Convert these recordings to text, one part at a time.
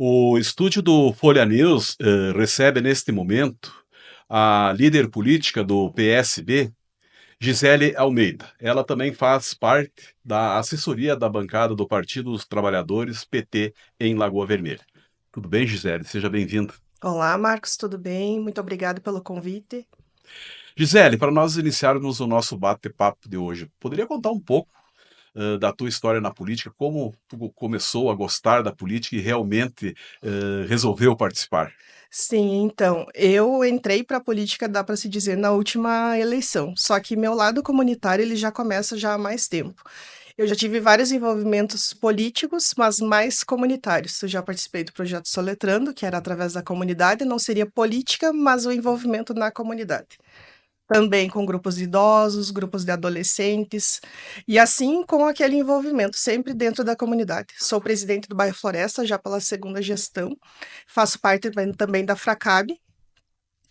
O estúdio do Folha News recebe neste momento a líder política do PSB, Gisele Almeida. Ela também faz parte da assessoria da bancada do Partido dos Trabalhadores, PT, em Lagoa Vermelha. Tudo bem, Gisele? Seja bem-vinda. Olá, Marcos, tudo bem? Muito obrigado pelo convite. Gisele, para nós iniciarmos o nosso bate-papo de hoje, poderia contar um pouco da tua história na política, como tu começou a gostar da política e realmente resolveu participar? Sim, então, eu entrei para a política, dá para se dizer, na última eleição. Só que meu lado comunitário ele já começa já há mais tempo. Eu já tive vários envolvimentos políticos, mas mais comunitários. Eu já participei do projeto Soletrando, que era através da comunidade, não seria política, mas o envolvimento na comunidade. Também com grupos de idosos, grupos de adolescentes, e assim com aquele envolvimento, sempre dentro da comunidade. Sou presidente do bairro Floresta, já pela segunda gestão, faço parte também da Fracab,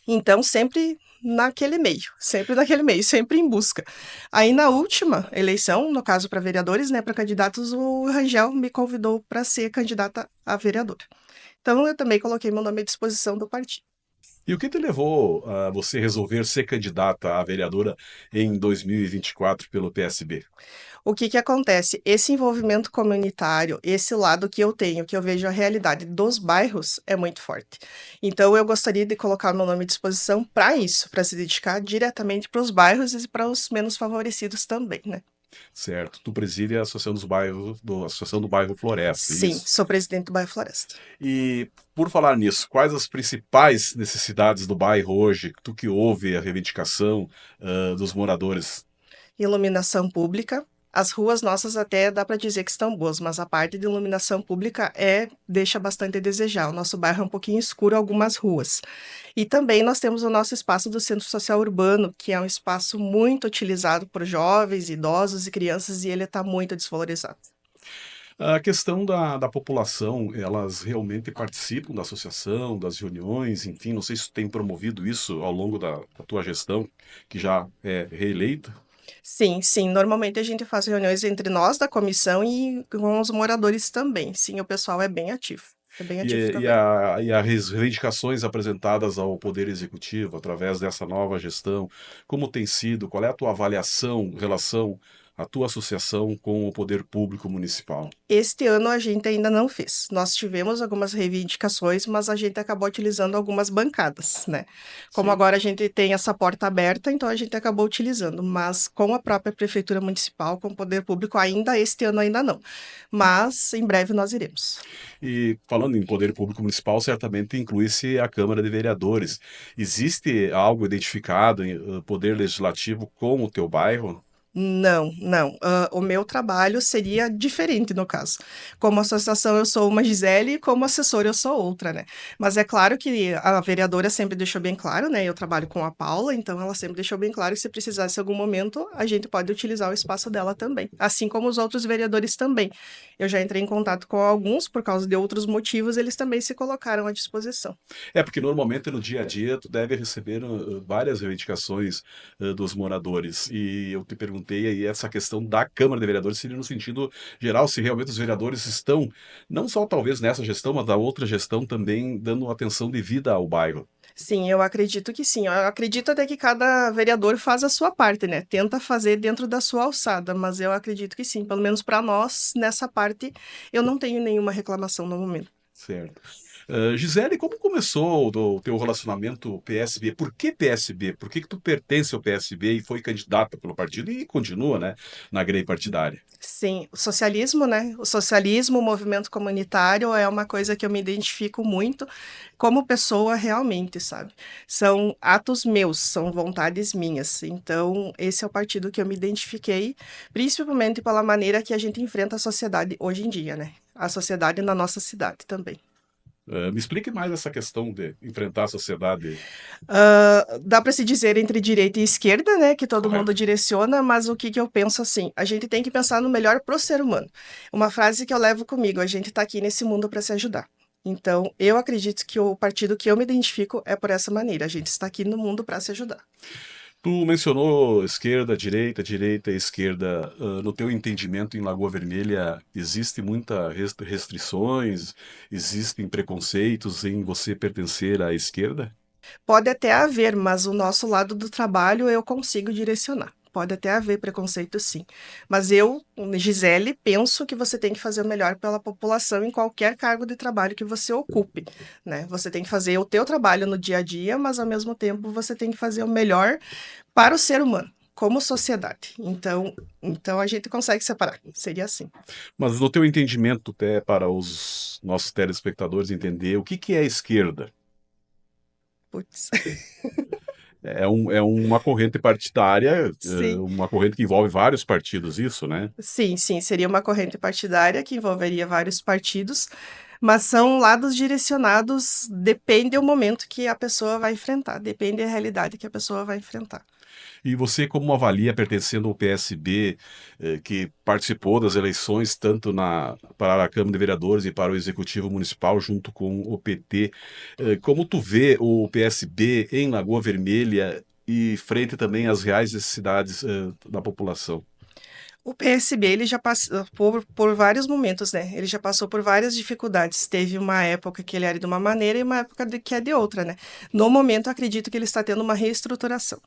então sempre naquele meio, sempre em busca. Aí na última eleição, no caso para vereadores, né, para candidatos, o Rangel me convidou para ser candidata a vereadora. Então eu também coloquei meu nome à disposição do partido. E o que te levou a você resolver ser candidata a vereadora em 2024 pelo PSB? O que que acontece? Esse envolvimento comunitário, esse lado que eu tenho, que eu vejo a realidade dos bairros, é muito forte. Então, eu gostaria de colocar meu nome à disposição para isso, para se dedicar diretamente para os bairros e para os menos favorecidos também, né? Certo, tu preside a Associação do Bairro Floresta, Sim, isso. sou presidente do bairro Floresta. E por falar nisso, quais as principais necessidades do bairro hoje? Tu que ouve a reivindicação dos moradores? Iluminação pública. As ruas nossas até dá para dizer que estão boas, mas a parte de iluminação pública deixa bastante a desejar. O nosso bairro é um pouquinho escuro algumas ruas. E também nós temos o nosso espaço do Centro Social Urbano, que é um espaço muito utilizado por jovens, idosos e crianças, e ele está muito desvalorizado. A questão da população, elas realmente participam da associação, das reuniões, enfim, não sei se tu tem promovido isso ao longo da tua gestão, que já é reeleita. Sim, sim, normalmente a gente faz reuniões entre nós da comissão e com os moradores também. Sim, o pessoal é bem ativo também. E as reivindicações apresentadas ao Poder Executivo através dessa nova gestão, como tem sido? Qual é a tua avaliação em relação à tua associação com o Poder Público Municipal? Este ano a gente ainda não fez. Nós tivemos algumas reivindicações, mas a gente acabou utilizando algumas bancadas, né? Como Sim. agora a gente tem essa porta aberta, então a gente acabou utilizando, mas com a própria prefeitura municipal, com o poder público, ainda este ano ainda não. Mas em breve nós iremos. E falando em Poder Público Municipal, certamente inclui-se a Câmara de Vereadores. Existe algo identificado em Poder Legislativo com o teu bairro? Não, não. O meu trabalho seria diferente no caso. Como associação, eu sou uma Gisele, e como assessora, eu sou outra, né? Mas é claro que a vereadora sempre deixou bem claro, né? Eu trabalho com a Paula, então ela sempre deixou bem claro que se precisasse em algum momento, a gente pode utilizar o espaço dela também. Assim como os outros vereadores também. Eu já entrei em contato com alguns, por causa de outros motivos, eles também se colocaram à disposição. É porque normalmente no dia a dia tu deve receber várias reivindicações dos moradores. E eu te perguntei aí essa questão da Câmara de Vereadores seria no sentido geral, se realmente os vereadores estão, não só talvez nessa gestão, mas da outra gestão também dando atenção devida ao bairro. Sim, eu acredito que sim. Eu acredito até que cada vereador faz a sua parte, né? Tenta fazer dentro da sua alçada, mas eu acredito que sim. Pelo menos para nós, nessa parte, eu não tenho nenhuma reclamação no momento. Certo. Gisele, como começou o teu relacionamento PSB? Por que PSB? Por que tu pertence ao PSB e foi candidata pelo partido e continua, né, na grei partidária? Sim, o socialismo, né? O socialismo, o movimento comunitário é uma coisa que eu me identifico muito como pessoa realmente, sabe? São atos meus, são vontades minhas. Então, esse é o partido que eu me identifiquei, principalmente pela maneira que a gente enfrenta a sociedade hoje em dia, né? A sociedade na nossa cidade também. Me explique mais essa questão de enfrentar a sociedade. Dá para se dizer entre direita e esquerda, né, que todo mundo Correto. direciona, mas o que que eu penso assim? A gente tem que pensar no melhor pro ser humano. Uma frase que eu levo comigo: a gente tá aqui nesse mundo para se ajudar. Então, eu acredito que o partido que eu me identifico é por essa maneira. A gente está aqui no mundo para se ajudar. Tu mencionou esquerda, direita, direita e esquerda. No teu entendimento, em Lagoa Vermelha, existe muita restrições, existem preconceitos em você pertencer à esquerda? Pode até haver, mas o nosso lado do trabalho eu consigo direcionar. Pode até haver preconceito, sim. Mas eu, Gisele, penso que você tem que fazer o melhor pela população em qualquer cargo de trabalho que você ocupe, né? Você tem que fazer o teu trabalho no dia a dia, mas ao mesmo tempo você tem que fazer o melhor para o ser humano, como sociedade. Então a gente consegue separar. Seria assim. Mas no teu entendimento, até para os nossos telespectadores entender, o que que é esquerda? Putz. É uma corrente partidária, Sim. uma corrente que envolve vários partidos, isso, né? Sim, sim, seria uma corrente partidária que envolveria vários partidos, mas são lados direcionados, depende do momento que a pessoa vai enfrentar, depende da realidade que a pessoa vai enfrentar. E você, como avalia, pertencendo ao PSB, que participou das eleições tanto para a Câmara de Vereadores e para o Executivo Municipal, junto com o PT, como tu vê o PSB em Lagoa Vermelha e frente também às reais necessidades, da população? O PSB, ele já passou por vários momentos, né? Ele já passou por várias dificuldades. Teve uma época que ele era de uma maneira e uma época que é de outra, né? No momento, acredito que ele está tendo uma reestruturação.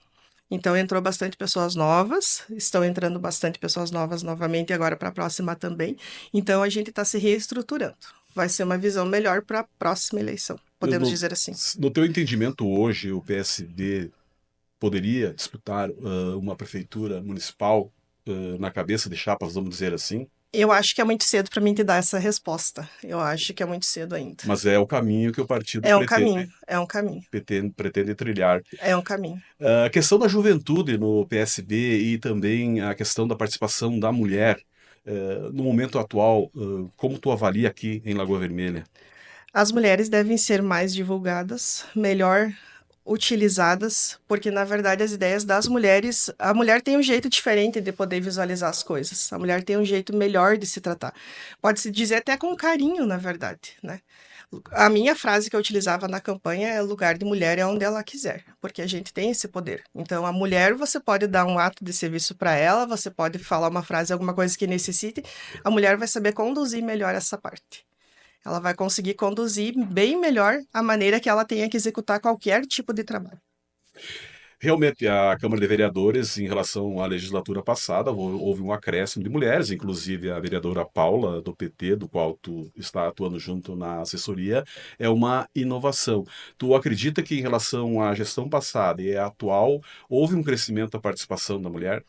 Então entrou bastante pessoas novas, estão entrando bastante pessoas novas novamente agora para a próxima também. Então a gente está se reestruturando. Vai ser uma visão melhor para a próxima eleição, podemos No, dizer assim. no teu entendimento hoje, o PSD poderia disputar uma prefeitura municipal na cabeça de chapas, vamos dizer assim? Eu acho que é muito cedo para mim te dar essa resposta. Eu acho que é muito cedo ainda. Mas é o caminho que o partido É um caminho, é um caminho, pretende trilhar. é um caminho. A questão da juventude no PSB e também a questão da participação da mulher, no momento atual, como tu avalia aqui em Lagoa Vermelha? As mulheres devem ser mais divulgadas, melhor utilizadas, porque na verdade as ideias das mulheres, a mulher tem um jeito diferente de poder visualizar as coisas. A mulher tem um jeito melhor de se tratar. Pode-se dizer até com carinho, na verdade, né? A minha frase que eu utilizava na campanha é lugar de mulher é onde ela quiser, porque a gente tem esse poder. Então, a mulher, você pode dar um ato de serviço para ela, você pode falar uma frase, alguma coisa que necessite, a mulher vai saber conduzir melhor essa parte. Ela vai conseguir conduzir bem melhor a maneira que ela tenha que executar qualquer tipo de trabalho. Realmente, a Câmara de Vereadores, em relação à legislatura passada, houve um acréscimo de mulheres, inclusive a vereadora Paula, do PT, do qual tu está atuando junto na assessoria, é uma inovação. Tu acredita que, em relação à gestão passada e à atual, houve um crescimento da participação da mulher?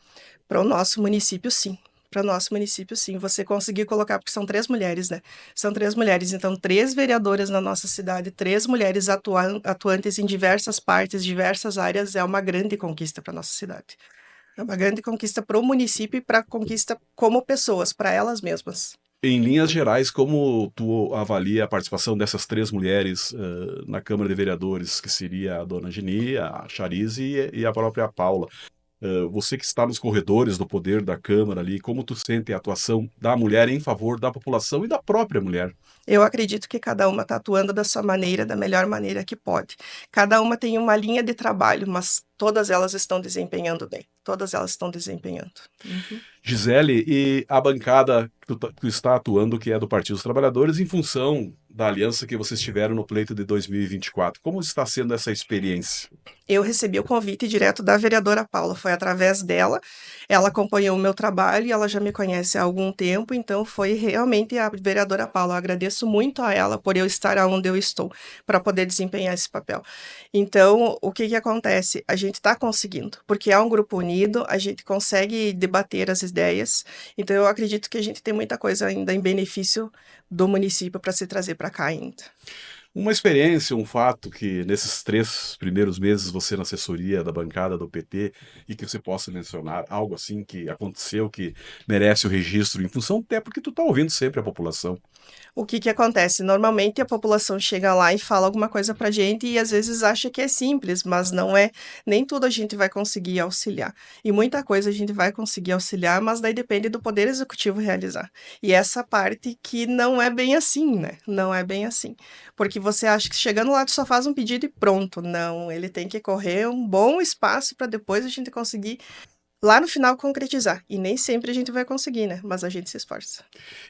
Para o nosso município, sim. Para o nosso município, sim. Você conseguir colocar, porque são 3 mulheres, né? São 3 mulheres, então 3 vereadoras na nossa cidade, 3 mulheres atuantes em diversas partes, diversas áreas, é uma grande conquista para nossa cidade. É uma grande conquista para o município e para a conquista como pessoas, para elas mesmas. Em linhas gerais, como tu avalia a participação dessas três mulheres na Câmara de Vereadores, que seria a dona Geni, a Charize e a própria Paula? Você que está nos corredores do poder da Câmara ali, como tu sente a atuação da mulher em favor da população e da própria mulher? Eu acredito que cada uma está atuando da sua maneira, da melhor maneira que pode. Cada uma tem uma linha de trabalho, mas todas elas estão desempenhando bem. Todas elas estão desempenhando. Uhum. Gisele, e a bancada que tu está atuando, que é do Partido dos Trabalhadores, em função da aliança que vocês tiveram no pleito de 2024, como está sendo essa experiência? Eu recebi o convite direto da vereadora Paula, foi através dela. Ela acompanhou o meu trabalho e ela já me conhece há algum tempo, então foi realmente a vereadora Paula. Eu agradeço muito a ela por eu estar onde eu estou, para poder desempenhar esse papel. Então, o que que acontece? A gente está conseguindo, porque é um grupo unido, a gente consegue debater as ideias. Então, eu acredito que a gente tem muita coisa ainda em benefício do município para se trazer para cá ainda. Uma experiência, um fato que nesses 3 primeiros meses você na assessoria da bancada do PT e que você possa mencionar algo assim que aconteceu que merece o registro em função até porque tu está ouvindo sempre a população. O que que acontece? Normalmente a população chega lá e fala alguma coisa pra gente e às vezes acha que é simples, mas não é. Nem tudo a gente vai conseguir auxiliar. E muita coisa a gente vai conseguir auxiliar, mas daí depende do Poder Executivo realizar. E essa parte que não é bem assim, né? Não é bem assim. Porque você acha que chegando lá tu só faz um pedido e pronto. Não, ele tem que correr um bom espaço para depois a gente conseguir lá no final concretizar. E nem sempre a gente vai conseguir, né? Mas a gente se esforça.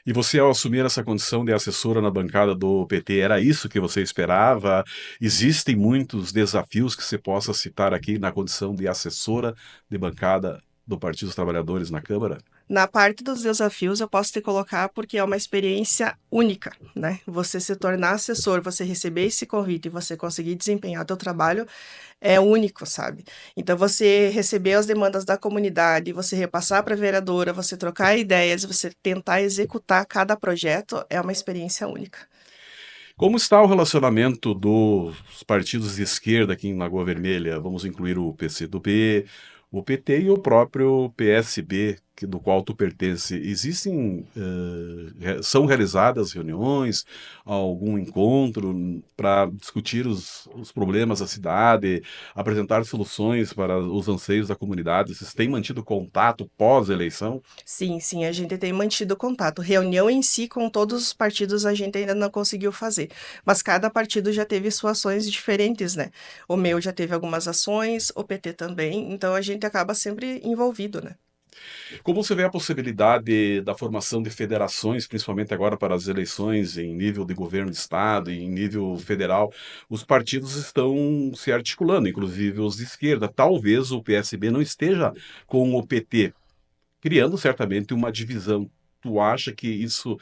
E você, ao assumir essa condição de assessora na bancada do PT, era isso que você esperava? Existem muitos desafios que você possa citar aqui na condição de assessora de bancada do Partido dos Trabalhadores na Câmara? Na parte dos desafios, eu posso te colocar porque é uma experiência única, né? Você se tornar assessor, você receber esse convite e você conseguir desempenhar teu trabalho é único, sabe? Então, você receber as demandas da comunidade, você repassar para a vereadora, você trocar ideias, você tentar executar cada projeto é uma experiência única. Como está o relacionamento dos partidos de esquerda aqui em Lagoa Vermelha? Vamos incluir o PCdoB, o PT e o próprio PSB, do qual tu pertence. São realizadas reuniões, algum encontro para discutir os problemas da cidade, apresentar soluções para os anseios da comunidade? Vocês têm mantido contato pós-eleição? Sim, sim, a gente tem mantido contato. Reunião em si com todos os partidos a gente ainda não conseguiu fazer, mas cada partido já teve suas ações diferentes, né? O meu já teve algumas ações, o PT também, então a gente acaba sempre envolvido, né? Como você vê a possibilidade da formação de federações, principalmente agora para as eleições em nível de governo de estado e em nível federal? Os partidos estão se articulando, inclusive os de esquerda. Talvez o PSB não esteja com o PT, criando certamente uma divisão. Tu acha que isso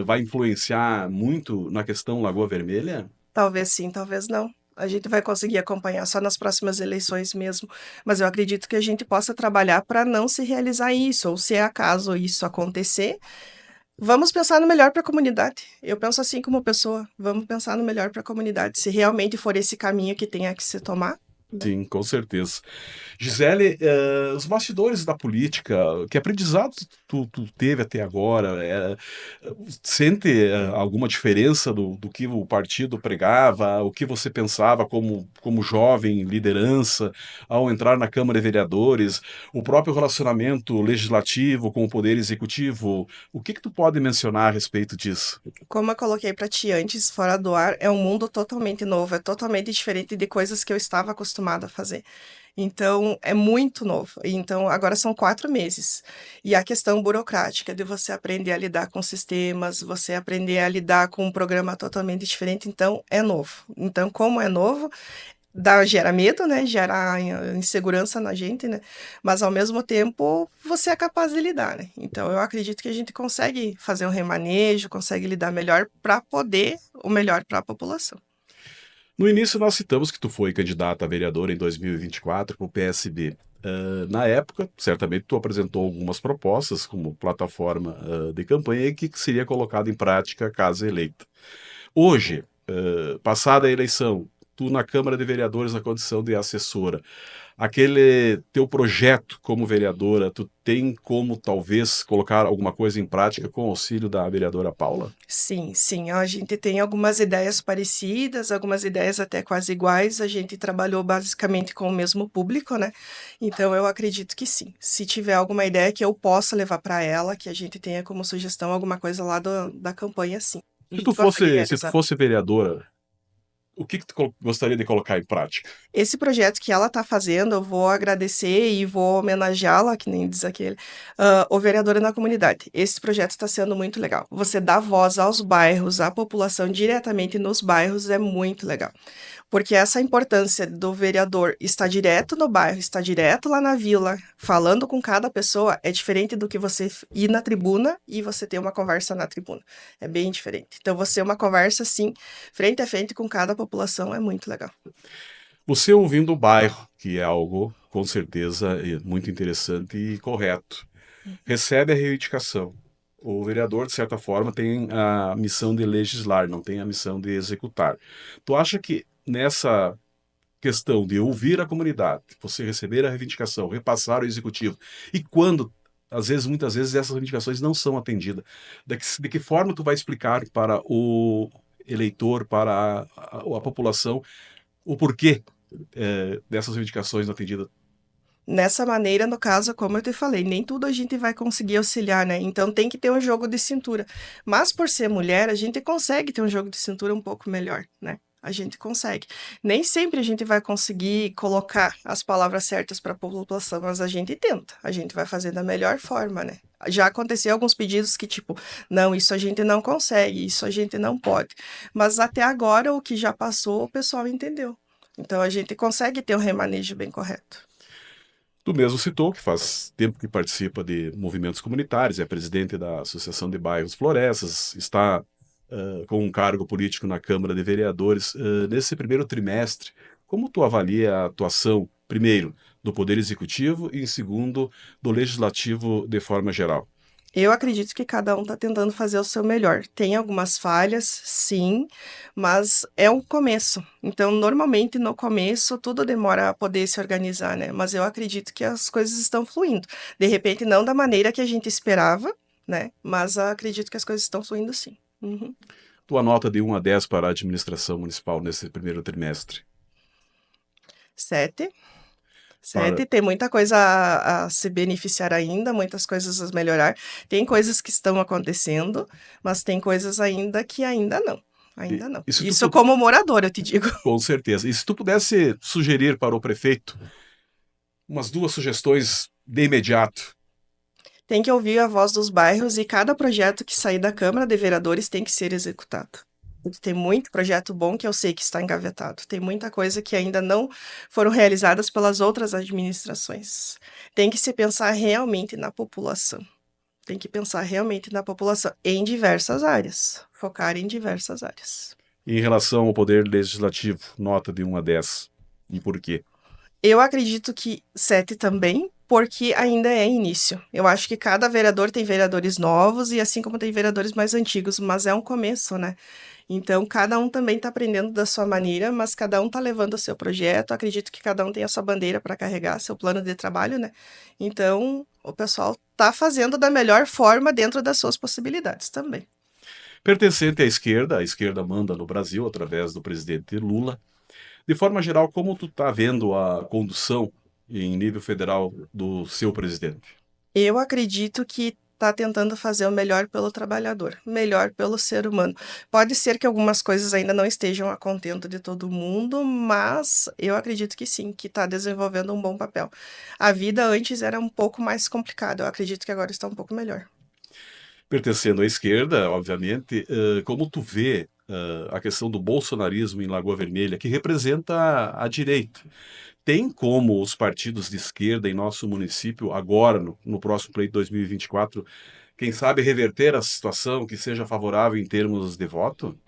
vai influenciar muito na questão Lagoa Vermelha? Talvez sim, talvez não. A gente vai conseguir acompanhar só nas próximas eleições mesmo, mas eu acredito que a gente possa trabalhar para não se realizar isso, ou se é acaso isso acontecer, vamos pensar no melhor para a comunidade. Eu penso assim como pessoa, vamos pensar no melhor para a comunidade, se realmente for esse caminho que tenha que se tomar, né? Sim, com certeza. Gisele, os bastidores da política, que aprendizado tu teve até agora? Sente alguma diferença do que o partido pregava, o que você pensava como jovem liderança ao entrar na Câmara de Vereadores, o próprio relacionamento legislativo com o Poder Executivo? O que tu pode mencionar a respeito disso? Como eu coloquei para ti antes, fora do ar, é um mundo totalmente novo, é totalmente diferente de coisas que eu estava acostumada a fazer. Então, é muito novo. Então, agora são 4 meses. E a questão burocrática de você aprender a lidar com sistemas, você aprender a lidar com um programa totalmente diferente, então, é novo. Então, como é novo, gera medo, né? Gera insegurança na gente, né? Mas ao mesmo tempo você é capaz de lidar, né? Então eu acredito que a gente consegue fazer um remanejo, consegue lidar melhor para poder o melhor para a população. No início, nós citamos que tu foi candidata a vereadora em 2024 para o PSB. Na época, certamente tu apresentou algumas propostas como plataforma de campanha e que seria colocado em prática caso eleita. Hoje, passada a eleição, tu na Câmara de Vereadores na condição de assessora, aquele teu projeto como vereadora, tu tem como talvez colocar alguma coisa em prática com o auxílio da vereadora Paula? Sim, sim, a gente tem algumas ideias parecidas, algumas ideias até quase iguais. A gente trabalhou basicamente com o mesmo público, né? Então eu acredito que sim. Se tiver alguma ideia que eu possa levar para ela, que a gente tenha como sugestão alguma coisa lá da campanha, sim. A gente consegue Se tu realizar. fosse vereadora, o que tu gostaria de colocar em prática? Esse projeto que ela está fazendo, eu vou agradecer e vou homenageá-la, que nem diz aquele, o vereador na comunidade. Esse projeto está sendo muito legal. Você dá voz aos bairros, à população diretamente nos bairros é muito legal. Porque essa importância do vereador estar direto no bairro, estar direto lá na vila, falando com cada pessoa, é diferente do que você ir na tribuna e você ter uma conversa na tribuna. É bem diferente. Então, você uma conversa assim, frente a frente com cada população, é muito legal. Você ouvindo o bairro, que é algo com certeza muito interessante e correto, recebe a reivindicação. O vereador, de certa forma, tem a missão de legislar, não tem a missão de executar. Tu acha que nessa questão de ouvir a comunidade, você receber a reivindicação, repassar ao executivo, e quando, às vezes, muitas vezes, essas reivindicações não são atendidas, de que forma tu vai explicar para o eleitor, para a população, o porquê dessas reivindicações não atendidas? Nessa maneira, no caso, como eu te falei, nem tudo a gente vai conseguir auxiliar, né? Então tem que ter um jogo de cintura. Mas por ser mulher, a gente consegue ter um jogo de cintura um pouco melhor, né? A gente consegue. Nem sempre a gente vai conseguir colocar as palavras certas para a população, mas a gente tenta. A gente vai fazer da melhor forma, né? Já aconteceu alguns pedidos que, tipo, não, isso a gente não consegue, isso a gente não pode. Mas até agora, o que já passou, o pessoal entendeu. Então a gente consegue ter um remanejo bem correto. Tu mesmo citou que faz tempo que participa de movimentos comunitários, é presidente da Associação de Bairros Florestas, está com um cargo político na Câmara de Vereadores. Nesse primeiro trimestre, como tu avalia a atuação, primeiro, do Poder Executivo e, em segundo, do Legislativo de forma geral? Eu acredito que cada um está tentando fazer o seu melhor. Tem algumas falhas, sim, mas é um começo. Então, normalmente no começo tudo demora a poder se organizar, né? Mas eu acredito que as coisas estão fluindo. De repente, não da maneira que a gente esperava, né? Mas acredito que as coisas estão fluindo sim. Uhum. Tua nota de 1 a 10 para a administração municipal nesse primeiro trimestre? Sete. Para... Sete, tem muita coisa a se beneficiar ainda, muitas coisas a melhorar. Tem coisas que estão acontecendo, mas tem coisas ainda que ainda não. E, Ainda não. e se tu Isso como morador, eu te digo. Com certeza. E se tu pudesse sugerir para o prefeito umas duas sugestões de imediato? Tem que ouvir a voz dos bairros e cada projeto que sair da Câmara de Vereadores tem que ser executado. Porque tem muito projeto bom que eu sei que está engavetado. Tem muita coisa que ainda não foram realizadas pelas outras administrações. Tem que se pensar realmente na população. Tem que pensar realmente na população em diversas áreas. Focar em diversas áreas. Em relação ao poder legislativo, nota de 1 a 10. E por quê? Eu acredito que 7 também, porque ainda é início. Eu acho que cada vereador tem vereadores novos e assim como tem vereadores mais antigos, mas é um começo, né? Então, cada um também está aprendendo da sua maneira, mas cada um está levando o seu projeto. Acredito que cada um tem a sua bandeira para carregar, seu plano de trabalho, né? Então, o pessoal está fazendo da melhor forma dentro das suas possibilidades também. Pertencente à esquerda, a esquerda manda no Brasil através do presidente Lula. De forma geral, como tu está vendo a condução em nível federal do seu presidente? Eu acredito que está tentando fazer o melhor pelo trabalhador, melhor pelo ser humano. Pode ser que algumas coisas ainda não estejam a contento de todo mundo, mas eu acredito que sim, que está desenvolvendo um bom papel. A vida antes era um pouco mais complicada, eu acredito que agora está um pouco melhor. Pertencendo à esquerda, obviamente, como tu vê a questão do bolsonarismo em Lagoa Vermelha, que representa a direita? Tem como os partidos de esquerda em nosso município, agora, no próximo pleito 2024, quem sabe reverter a situação que seja favorável em termos de voto?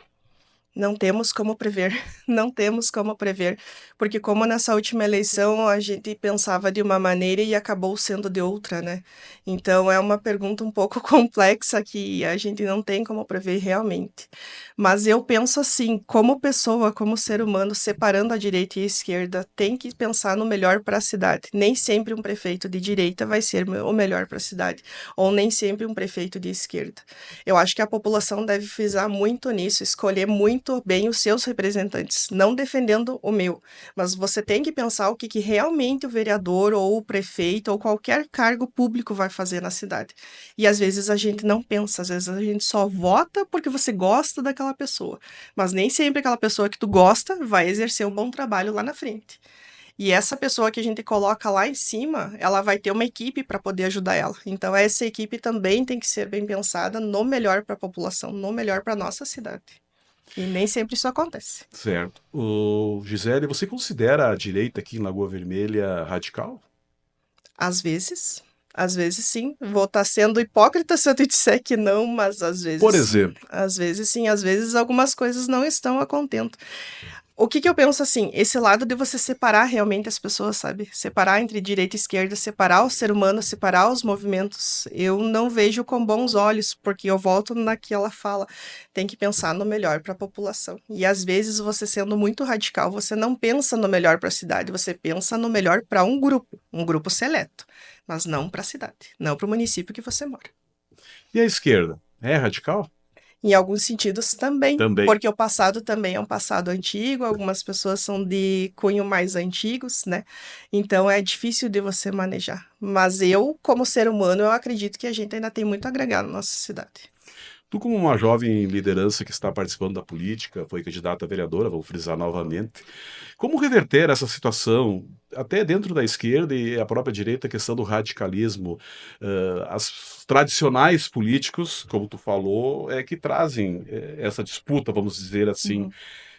Não temos como prever, não temos como prever, porque como nessa última eleição a gente pensava de uma maneira e acabou sendo de outra, né? Então é uma pergunta um pouco complexa que a gente não tem como prever realmente. Mas eu penso assim, como pessoa, como ser humano, separando a direita e a esquerda, tem que pensar no melhor para a cidade. Nem sempre um prefeito de direita vai ser o melhor para a cidade, ou nem sempre um prefeito de esquerda. Eu acho que a população deve frisar muito nisso, escolher muito bem os seus representantes, não defendendo o meu, mas você tem que pensar o que realmente o vereador ou o prefeito ou qualquer cargo público vai fazer na cidade. E às vezes a gente não pensa, às vezes a gente só vota porque você gosta daquela pessoa, mas nem sempre aquela pessoa que tu gosta vai exercer um bom trabalho lá na frente. E essa pessoa que a gente coloca lá em cima, ela vai ter uma equipe para poder ajudar ela. Então, essa equipe também tem que ser bem pensada no melhor para a população, no melhor para a nossa cidade. E nem sempre isso acontece. Certo. Gisele, você considera a direita aqui em Lagoa Vermelha radical? Às vezes sim. Vou estar sendo hipócrita se eu te disser que não, mas às Por vezes sim. exemplo, Às vezes sim, às vezes algumas coisas não estão a contento. O que que eu penso assim? Esse lado de você separar realmente as pessoas, sabe? Separar entre direita e esquerda, separar o ser humano, separar os movimentos. Eu não vejo com bons olhos, porque eu volto naquela fala. Tem que pensar no melhor para a população. E às vezes você sendo muito radical, você não pensa no melhor para a cidade, você pensa no melhor para um grupo seleto, mas não para a cidade, não para o município que você mora. e a esquerda? É radical? Em alguns sentidos também, Também. porque o passado também é um passado antigo, algumas pessoas são de cunho mais antigos, né? Então é difícil de você manejar. Mas eu, como ser humano, eu acredito que a gente ainda tem muito a agregar na nossa cidade. Tu, como uma jovem liderança que está participando da política, foi candidata a vereadora, vou frisar novamente, como reverter essa situação, até dentro da esquerda e a própria direita, a questão do radicalismo? As tradicionais políticos, como tu falou, é que trazem essa disputa, vamos dizer assim. Uhum.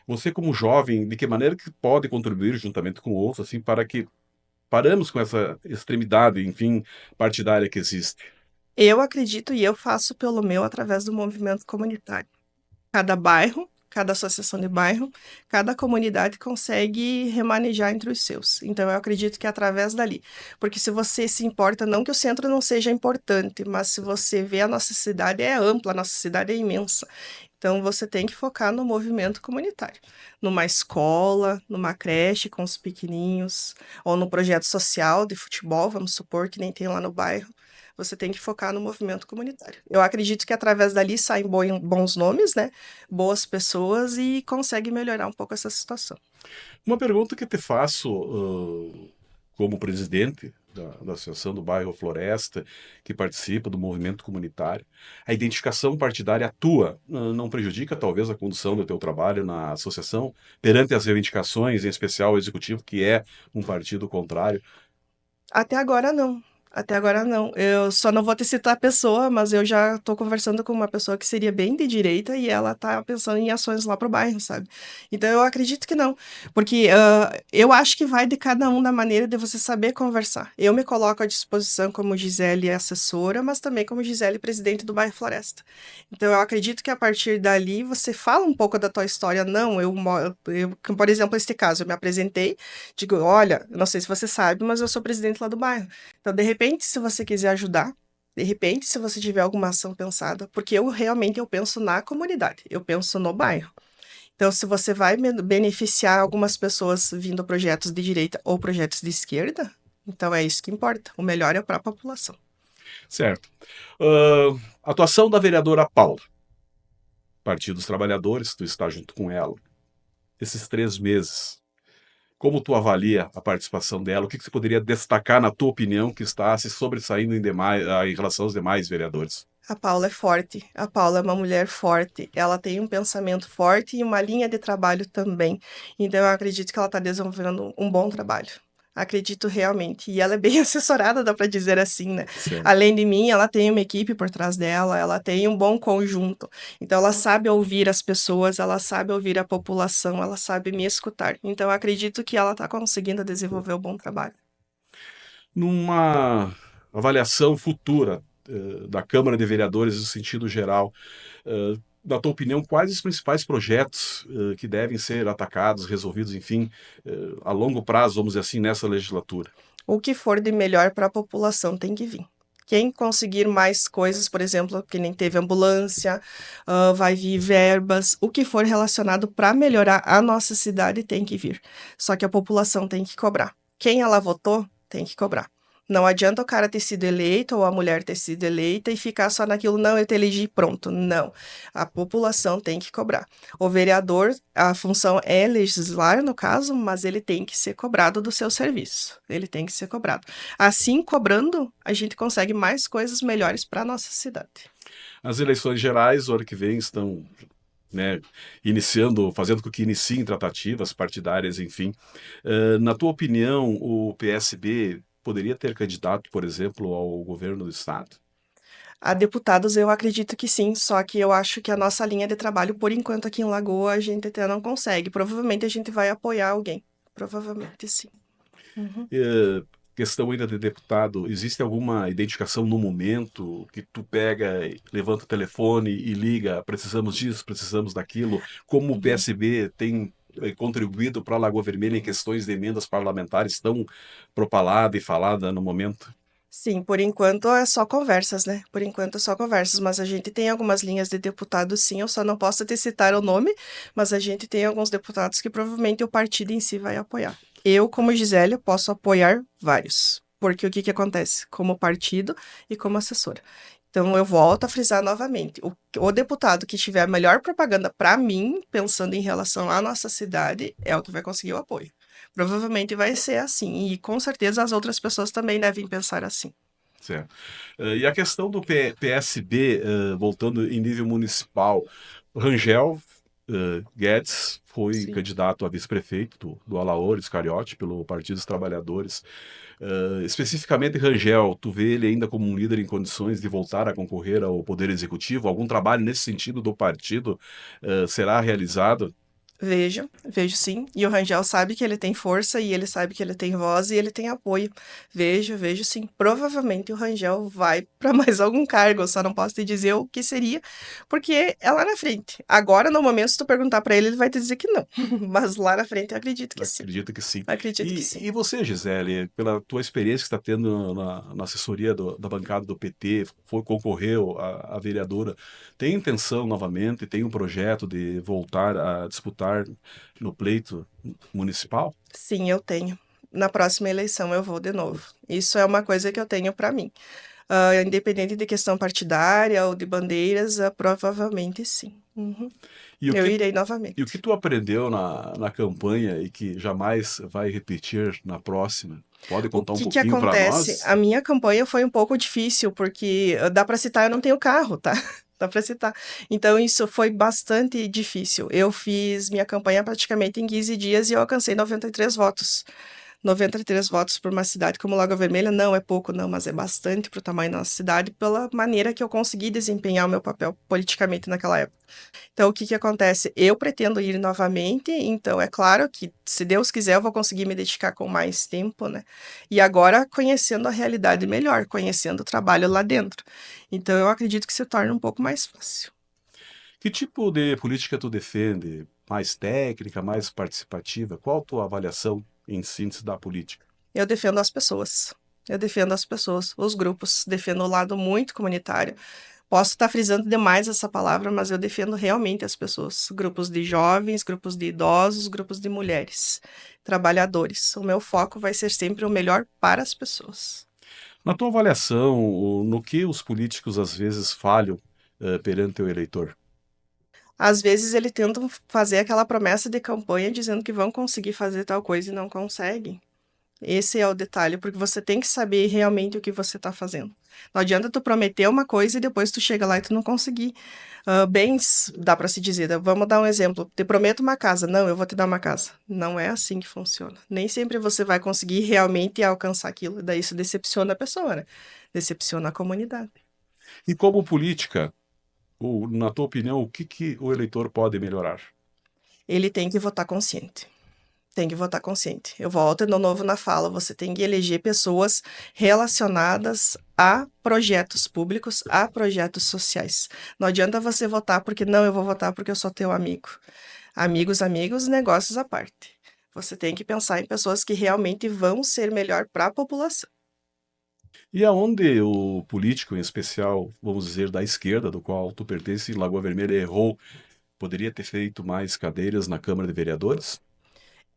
Você, como jovem, de que maneira que pode contribuir, juntamente com outros, assim, para que paramos com essa extremidade, enfim, partidária que existe? Eu acredito e eu faço pelo meu através do movimento comunitário. Cada bairro, cada associação de bairro, cada comunidade consegue remanejar entre os seus. Então, eu acredito que é através dali. Porque se você se importa, não que o centro não seja importante, mas se você vê a nossa cidade é ampla, a nossa cidade é imensa. Então, você tem que focar no movimento comunitário, numa escola, numa creche com os pequenininhos, ou no projeto social de futebol, vamos supor, que nem tem lá no bairro. Você tem que focar no movimento comunitário. Eu acredito que através dali saem bons nomes, né? Boas pessoas e consegue melhorar um pouco essa situação. Uma pergunta que te faço, como presidente da Associação do Bairro Floresta, que participa do movimento comunitário, a identificação partidária tua não prejudica talvez a condução do teu trabalho na associação perante as reivindicações, em especial o executivo, que é um partido contrário? Até agora não. Até agora não. Eu só não vou te citar a pessoa, mas eu já estou conversando com uma pessoa que seria bem de direita e ela tá pensando em ações lá pro bairro, sabe? Então eu acredito que não, porque eu acho que vai de cada um da maneira de você saber conversar. Eu me coloco à disposição como Gisele assessora, mas também como Gisele presidente do bairro Floresta. Então eu acredito que a partir dali você fala um pouco da tua história. Não, por exemplo, este caso, eu me apresentei. Digo, olha, eu não sei se você sabe, mas eu sou presidente lá do bairro. Então, de repente, se você quiser ajudar, de repente, se você tiver alguma ação pensada, porque eu realmente eu penso na comunidade, eu penso no bairro. Então, se você vai beneficiar algumas pessoas vindo projetos de direita ou projetos de esquerda, então é isso que importa. O melhor é para a população. Certo. Atuação da vereadora Paula, Partido dos Trabalhadores, tu está junto com ela. Esses 3 meses, como tu avalia a participação dela? O que você poderia destacar, na tua opinião, que está se sobressaindo em relação aos demais vereadores? A Paula é forte. A Paula é uma mulher forte. Ela tem um pensamento forte e uma linha de trabalho também. Então, eu acredito que ela está desenvolvendo um bom trabalho. Acredito realmente. E ela é bem assessorada, dá para dizer assim, né? Certo. Além de mim, ela tem uma equipe por trás dela, ela tem um bom conjunto. Então, ela sabe ouvir as pessoas, ela sabe ouvir a população, ela sabe me escutar. Então, eu acredito que ela está conseguindo desenvolver um bom trabalho. Numa avaliação futura da Câmara de Vereadores no sentido geral, na tua opinião, quais os principais projetos que devem ser atacados, resolvidos, enfim, a longo prazo, vamos dizer assim, nessa legislatura? O que for de melhor para a população tem que vir. Quem conseguir mais coisas, por exemplo, que nem teve ambulância, vai vir verbas, o que for relacionado para melhorar a nossa cidade tem que vir. Só que a população tem que cobrar. Quem ela votou tem que cobrar. Não adianta o cara ter sido eleito ou a mulher ter sido eleita e ficar só naquilo, não, eu te elegi, pronto. Não. A população tem que cobrar. O vereador, a função é legislar, no caso, mas ele tem que ser cobrado do seu serviço. Ele tem que ser cobrado. Assim, cobrando, a gente consegue mais coisas melhores para a nossa cidade. As eleições gerais, o ano que vem, estão, né, iniciando, fazendo com que iniciem tratativas partidárias, enfim. Na tua opinião, o PSB poderia ter candidato, por exemplo, ao governo do estado? A deputados, eu acredito que sim, só que eu acho que a nossa linha de trabalho, por enquanto, aqui em Lagoa, a gente até não consegue. Provavelmente a gente vai apoiar alguém. Provavelmente sim. Uhum. Questão ainda de deputado, existe alguma identificação no momento que tu pega, levanta o telefone e liga, precisamos disso, precisamos daquilo, como o Uhum. PSB tem contribuído para a Lagoa Vermelha em questões de emendas parlamentares tão propalada e falada no momento? Sim, por enquanto é só conversas, né? Por enquanto é só conversas, mas a gente tem algumas linhas de deputados, sim. Eu só não posso te citar o nome, mas a gente tem alguns deputados que provavelmente o partido em si vai apoiar. Eu, como Gisele, posso apoiar vários. Porque o que que acontece? Como partido e como assessora. Então, eu volto a frisar novamente: o deputado que tiver a melhor propaganda para mim, pensando em relação à nossa cidade, é o que vai conseguir o apoio. Provavelmente vai ser assim, e com certeza as outras pessoas também devem pensar assim. Certo. E a questão do PSB, voltando em nível municipal, Rangel Guedes foi Sim. candidato a vice-prefeito do Alaores, Cariote, pelo Partido dos Trabalhadores. Especificamente Rangel, tu vê ele ainda como um líder em condições de voltar a concorrer ao Poder Executivo? Algum trabalho nesse sentido do partido será realizado? Vejo, vejo sim. E o Rangel sabe que ele tem força e ele sabe que ele tem voz e ele tem apoio. Vejo, vejo sim. Provavelmente o Rangel vai para mais algum cargo, eu só não posso te dizer o que seria, porque é lá na frente. Agora, no momento, se tu perguntar para ele, ele vai te dizer que não. Mas lá na frente eu acredito que sim. Acredito que sim. Acredito que sim. E você, Gisele, pela tua experiência que está tendo na assessoria da bancada do PT, concorreu a vereadora, tem intenção novamente, tem um projeto de voltar a disputar no pleito municipal? Sim, eu tenho. Na próxima eleição eu vou de novo. Isso é uma coisa que eu tenho para mim. Independente de questão partidária ou de bandeiras, provavelmente sim. Uhum. E o Eu que, irei e o que novamente. tu aprendeu na campanha e que jamais vai repetir na próxima? Pode O contar um que que pouquinho para acontece? nós? A minha campanha foi um pouco difícil, porque dá para citar, eu não tenho carro, tá? Dá para citar. Então, isso foi bastante difícil. Eu fiz minha campanha praticamente em 15 dias e eu alcancei 93 votos. 93 votos por uma cidade como Lagoa Vermelha não é pouco, não, mas é bastante para o tamanho da nossa cidade, pela maneira que eu consegui desempenhar o meu papel politicamente naquela época. Então, o que que acontece? Eu pretendo ir novamente, então é claro que, se Deus quiser, eu vou conseguir me dedicar com mais tempo, né? E agora conhecendo a realidade melhor, conhecendo o trabalho lá dentro. Então, eu acredito que se torna um pouco mais fácil. Que tipo de política tu defende? Mais técnica, mais participativa? Qual a tua avaliação em síntese da política? Eu defendo as pessoas. Eu defendo as pessoas, os grupos, defendo o lado muito comunitário. Posso estar frisando demais essa palavra, mas eu defendo realmente as pessoas. Grupos de jovens, grupos de idosos, grupos de mulheres, trabalhadores. O meu foco vai ser sempre o melhor para as pessoas. Na tua avaliação, no que os políticos às vezes falham perante o eleitor? Às vezes eles tentam fazer aquela promessa de campanha dizendo que vão conseguir fazer tal coisa e não conseguem. Esse é o detalhe, porque você tem que saber realmente o que você está fazendo. Não adianta tu prometer uma coisa e depois tu chega lá e tu não conseguir. Bens, dá para se dizer, vamos dar um exemplo. Te prometo uma casa. Não, eu vou te dar uma casa. Não é assim que funciona. Nem sempre você vai conseguir realmente alcançar aquilo. Daí isso decepciona a pessoa, né? Decepciona a comunidade. E como política, na tua opinião, o que o eleitor pode melhorar? Ele tem que votar consciente. Tem que votar consciente. Eu volto de novo na fala. Você tem que eleger pessoas relacionadas a projetos públicos, a projetos sociais. Não adianta você votar porque não, eu vou votar porque eu sou teu amigo. Amigos, amigos, negócios à parte. Você tem que pensar em pessoas que realmente vão ser melhor para a população. E aonde o político, em especial, vamos dizer, da esquerda, do qual tu pertence, em Lagoa Vermelha, errou, poderia ter feito mais cadeiras na Câmara de Vereadores?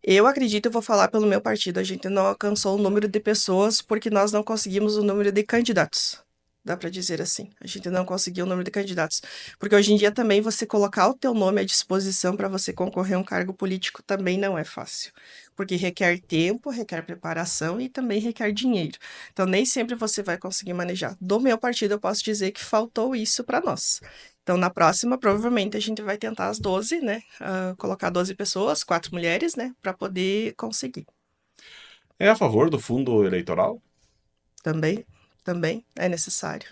Eu acredito, eu vou falar pelo meu partido, a gente não alcançou o número de pessoas porque nós não conseguimos o número de candidatos. Dá para dizer assim. A gente não conseguiu o número de candidatos. Porque hoje em dia também você colocar o teu nome à disposição para você concorrer a um cargo político também não é fácil. Porque requer tempo, requer preparação e também requer dinheiro. Então nem sempre você vai conseguir manejar. Do meu partido eu posso dizer que faltou isso para nós. Então, na próxima, provavelmente a gente vai tentar as 12, né? Colocar 12 pessoas, 4 mulheres, né? Para poder conseguir. É a favor do fundo eleitoral? Também, também é necessário.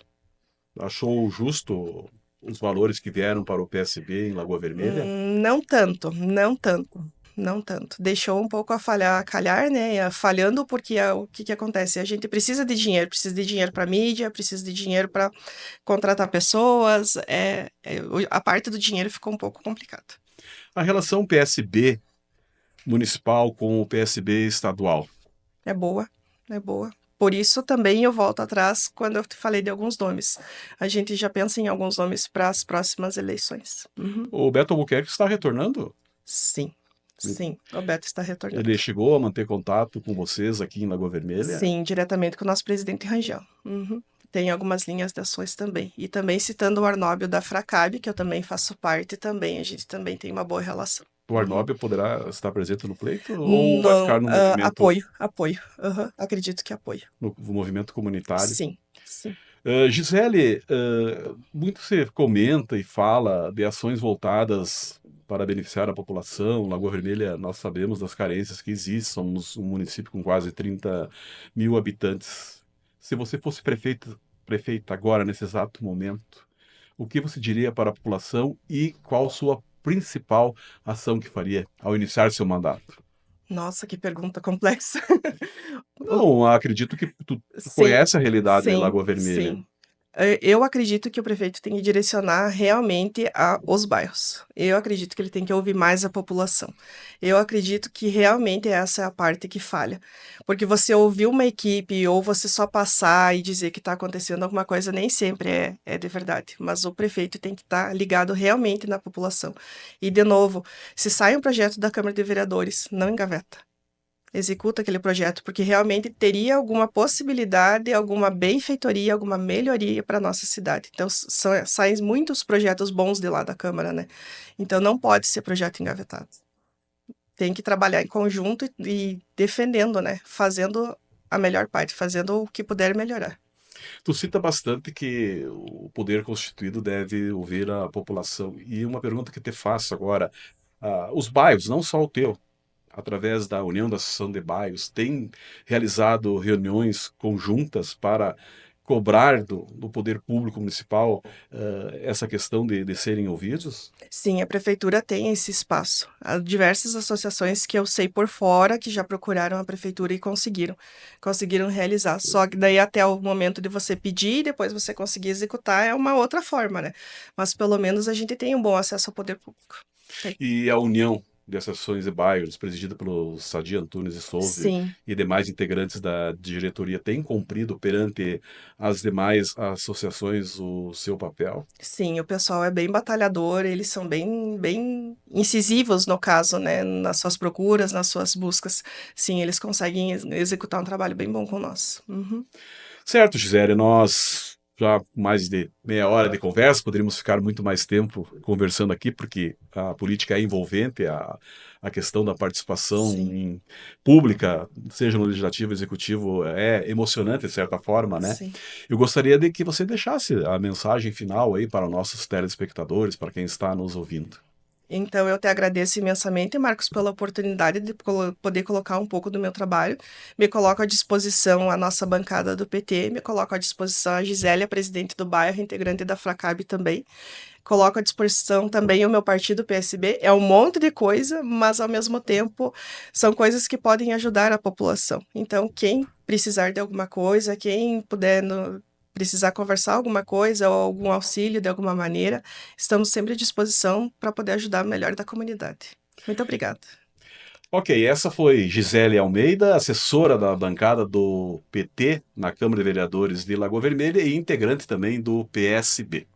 Achou justo os valores que vieram para o PSB em Lagoa Vermelha? Não tanto, não tanto, não tanto. Deixou um pouco a calhar, né? Falhando porque o que que acontece? A gente precisa de dinheiro para mídia, precisa de dinheiro para contratar pessoas. A parte do dinheiro ficou um pouco complicada. A relação PSB municipal com o PSB estadual. É boa, é boa. Por isso também eu volto atrás quando eu te falei de alguns nomes. A gente já pensa em alguns nomes para as próximas eleições. Uhum. O Beto Albuquerque está retornando? Sim, sim, o Beto está retornando. Ele chegou a manter contato com vocês aqui em Lagoa Vermelha? Sim, diretamente com o nosso presidente Rangel. Uhum. Tem algumas linhas de ações também. E também citando o Arnóbio da Fracab, que eu também faço parte também, a gente também tem uma boa relação. O Uhum. Arnóbio poderá estar presente no pleito ou vai Não, ficar no movimento, apoio, apoio. Aham, acredito que apoio. no movimento comunitário? Sim, sim. Gisele, muito se comenta e fala de ações voltadas para beneficiar a população. Lagoa Vermelha, nós sabemos das carências que existem, somos um município com quase 30 mil habitantes. Se você fosse prefeita agora, nesse exato momento, o que você diria para a população e qual sua principal ação que faria ao iniciar seu mandato? Nossa, que pergunta complexa. O Não, acredito que tu Sim, conhece a realidade de sim, Lagoa Vermelha. sim. Eu acredito que o prefeito tem que direcionar realmente a os bairros. Eu acredito que ele tem que ouvir mais a população. Eu acredito que realmente essa é a parte que falha. Porque você ouvir uma equipe ou você só passar e dizer que está acontecendo alguma coisa nem sempre é de verdade. Mas o prefeito tem que estar ligado realmente na população. E, de novo, se sai um projeto da Câmara de Vereadores, não engaveta. Executa aquele projeto, porque realmente teria alguma possibilidade, alguma benfeitoria, alguma melhoria para nossa cidade. Então, saem muitos projetos bons de lá da Câmara, né? Então, não pode ser projeto engavetado. Tem que trabalhar em conjunto e defendendo, né? Fazendo a melhor parte, fazendo o que puder melhorar. Tu cita bastante que o poder constituído deve ouvir a população. E uma pergunta que te faço agora: os bairros, não só o teu, através da União da Associação de Bairros, têm realizado reuniões conjuntas para cobrar do poder público municipal essa questão de serem ouvidos? Sim, a prefeitura tem esse espaço. Há diversas associações que eu sei por fora que já procuraram a prefeitura e conseguiram realizar. Só que daí até o momento de você pedir e depois você conseguir executar é uma outra forma, né? Mas pelo menos a gente tem um bom acesso ao poder público. Tem. E a União de Associações de Bairros, presidida pelo Sadi Antunes e Souza Sim, e demais integrantes da diretoria, tem cumprido perante as demais associações o seu papel? sim, o pessoal é bem batalhador, eles são bem incisivos no caso, né? Nas suas procuras, nas suas buscas. Sim, eles conseguem executar um trabalho bem bom com nós. Uhum. Certo, Gisele, nós já com mais de meia hora de conversa, poderíamos ficar muito mais tempo conversando aqui, porque a política é envolvente, a questão da participação Sim, pública, seja no legislativo, executivo, é emocionante de certa forma, né? sim. Eu gostaria de que você deixasse a mensagem final aí para nossos telespectadores, para quem está nos ouvindo. Então, eu te agradeço imensamente, Marcos, pela oportunidade de poder colocar um pouco do meu trabalho. Me coloco à disposição a nossa bancada do PT, me coloco à disposição a Gisélia, presidente do bairro, integrante da Fracab também. Coloco à disposição também o meu partido PSB. É um monte de coisa, mas ao mesmo tempo são coisas que podem ajudar a população. Então, quem precisar de alguma coisa, quem puder precisar conversar alguma coisa ou algum auxílio de alguma maneira, estamos sempre à disposição para poder ajudar o melhor da comunidade. Muito obrigada. Ok, essa foi Gisele Almeida, assessora da bancada do PT na Câmara de Vereadores de Lagoa Vermelha e integrante também do PSB.